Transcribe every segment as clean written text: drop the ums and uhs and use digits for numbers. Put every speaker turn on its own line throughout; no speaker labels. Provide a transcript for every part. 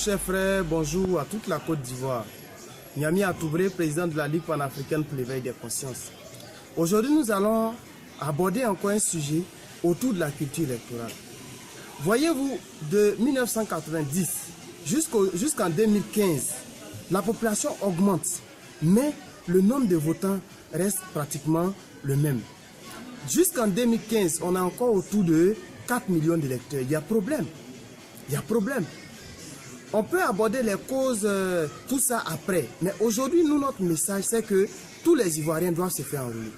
chers frères, bonjour à toute la Côte d'Ivoire. Niami Atoubré, président de la Ligue panafricaine pour l'éveil des consciences. Aujourd'hui, nous allons aborder encore un sujet autour de la culture électorale. Voyez-vous, de 1990 jusqu'en 2015, la population augmente, mais le nombre de votants reste pratiquement le même. Jusqu'en 2015, on a encore autour de 4 millions d'électeurs. Il y a problème. Il y a problème. On peut aborder les causes, tout ça après. Mais aujourd'hui, nous, notre message, c'est que tous les Ivoiriens doivent se faire enrôler.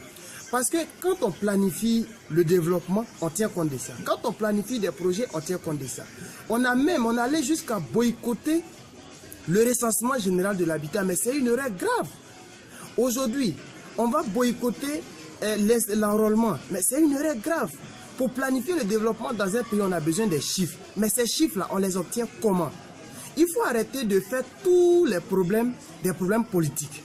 Parce que quand on planifie le développement, on tient compte de ça. Quand on planifie des projets, on tient compte de ça. On allait jusqu'à boycotter le recensement général de l'habitat, mais c'est une erreur grave. Aujourd'hui, on va boycotter l'enrôlement, mais c'est une erreur grave. Pour planifier le développement dans un pays, on a besoin des chiffres. Mais ces chiffres-là, on les obtient comment? Il faut arrêter de faire tous les problèmes, des problèmes politiques.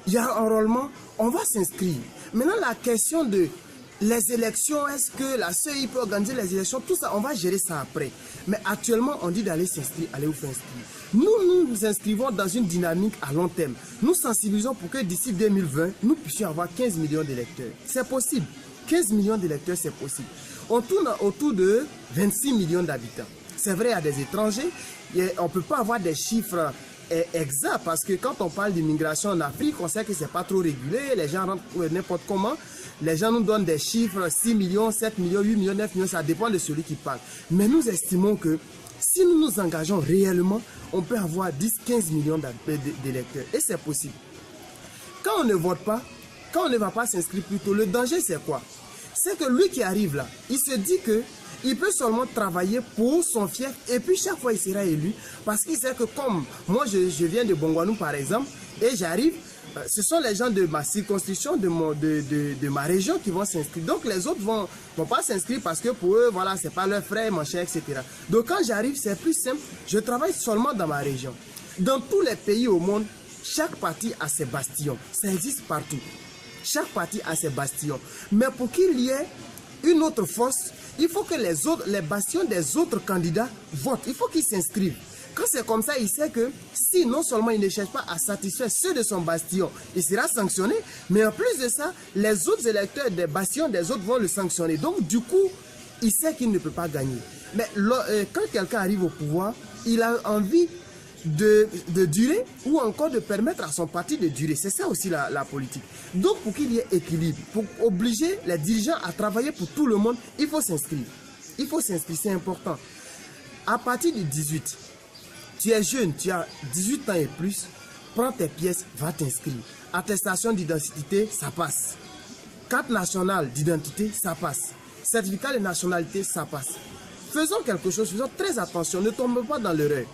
Il y a un enrôlement, on va s'inscrire. Maintenant, la question de les élections, est-ce que la CEI peut organiser les élections? Tout ça, on va gérer ça après. Mais actuellement, on dit d'aller s'inscrire, allez vous faire inscrire. Nous inscrivons dans une dynamique à long terme. Nous sensibilisons pour que d'ici 2020, nous puissions avoir 15 millions d'électeurs. C'est possible. 15 millions d'électeurs, c'est possible. On tourne autour de 26 millions d'habitants. C'est vrai, il y a des étrangers. On ne peut pas avoir des chiffres exacts parce que quand on parle d'immigration en Afrique, on sait que ce n'est pas trop régulé. Les gens rentrent n'importe comment. Les gens nous donnent des chiffres 6 millions, 7 millions, 8 millions, 9 millions. Ça dépend de celui qui parle. Mais nous estimons que si nous nous engageons réellement, on peut avoir 10-15 millions d'électeurs. Et c'est possible. Quand on ne vote pas, quand on ne va pas s'inscrire plus tôt, le danger c'est quoi? C'est que lui qui arrive là, il se dit que il peut seulement travailler pour son fief et puis chaque fois il sera élu parce qu'il sait que comme moi je viens de Bongouanou par exemple et j'arrive, ce sont les gens de ma circonscription, de ma région qui vont s'inscrire. Donc les autres vont pas s'inscrire parce que pour eux, voilà, c'est pas leur frère, mon cher, etc. Donc quand j'arrive, c'est plus simple, je travaille seulement dans ma région. Dans tous les pays au monde, chaque parti a ses bastions, ça existe partout. Chaque parti a ses bastions. Mais pour qu'il y ait une autre force, il faut que les bastions des autres candidats votent. Il faut qu'ils s'inscrivent. Quand c'est comme ça, il sait que si non seulement il ne cherche pas à satisfaire ceux de son bastion, il sera sanctionné. Mais en plus de ça, les autres électeurs des bastions des autres vont le sanctionner. Donc du coup, il sait qu'il ne peut pas gagner. Mais quand quelqu'un arrive au pouvoir, il a envie de durer ou encore de permettre à son parti de durer. C'est ça aussi la politique. Donc pour qu'il y ait équilibre, pour obliger les dirigeants à travailler pour tout le monde, il faut s'inscrire. Il faut s'inscrire, c'est important. À partir de 18, tu es jeune, tu as 18 ans et plus, prends tes pièces, va t'inscrire. Attestation d'identité, ça passe. Carte nationale d'identité, ça passe. Certificat de nationalité, ça passe. Faisons quelque chose, faisons très attention, ne tombons pas dans l'erreur.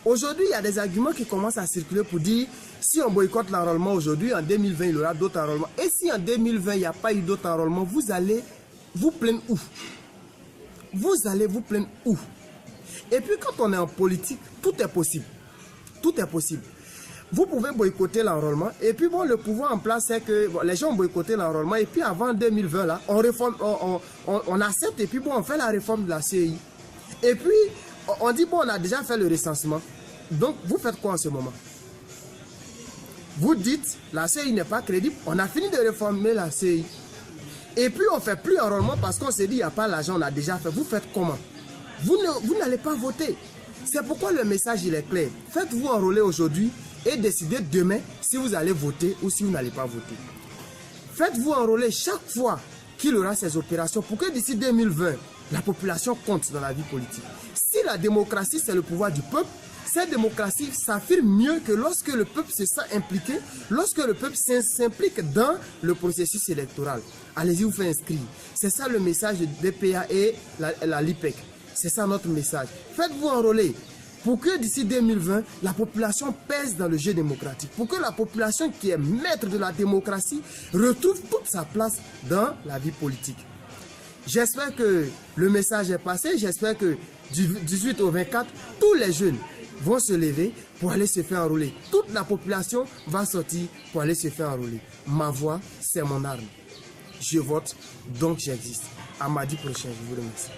Aujourd'hui, il y a des arguments qui commencent à circuler pour dire si on boycotte l'enrôlement aujourd'hui, en 2020, il y aura d'autres enrôlements. Et si en 2020, il n'y a pas eu d'autres enrôlements, vous allez vous plaindre où? Vous allez vous plaindre où? Et puis quand on est en politique, tout est possible. Tout est possible. Vous pouvez boycotter l'enrôlement. Et puis bon, le pouvoir en place, c'est que les gens ont boycotté l'enrôlement. Et puis avant 2020, là, on accepte et puis bon, on fait la réforme de la CEI. Et puis, on dit, bon, on a déjà fait le recensement. Donc, vous faites quoi en ce moment? Vous dites, la CEI n'est pas crédible. On a fini de réformer la CEI. Et puis, on ne fait plus enrôlement parce qu'on s'est dit, il n'y a pas l'argent, on a déjà fait. Vous faites comment? Vous n'allez pas voter. C'est pourquoi le message, il est clair. Faites-vous enrôler aujourd'hui et décidez demain si vous allez voter ou si vous n'allez pas voter. Faites-vous enrôler chaque fois qu'il y aura ces opérations pour que d'ici 2020, la population compte dans la vie politique. Si la démocratie, c'est le pouvoir du peuple, cette démocratie s'affirme mieux que lorsque le peuple se sent impliqué, lorsque le peuple s'implique dans le processus électoral. Allez-y vous faire inscrire. C'est ça le message de DPA et la LIPEC. C'est ça notre message. Faites-vous enrôler pour que d'ici 2020, la population pèse dans le jeu démocratique. Pour que la population qui est maître de la démocratie retrouve toute sa place dans la vie politique. J'espère que le message est passé. J'espère que du 18 au 24, tous les jeunes vont se lever pour aller se faire enrôler. Toute la population va sortir pour aller se faire enrôler. Ma voix, c'est mon arme. Je vote, donc j'existe. À mardi prochain, je vous remercie.